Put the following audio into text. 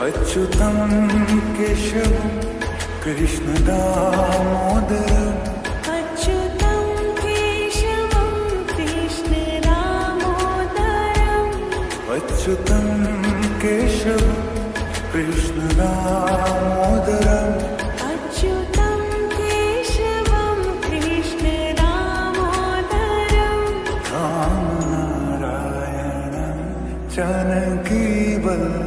अच्युतं केशवं कृष्णदामोदरम् अच्युतं केशवं कृष्णदामोदरम् अच्युतं केशवं कृष्णदामोदरम् अच्युतं केशवं कृष्णदामोदरम् रामनारायणं जानकीवल्लभम्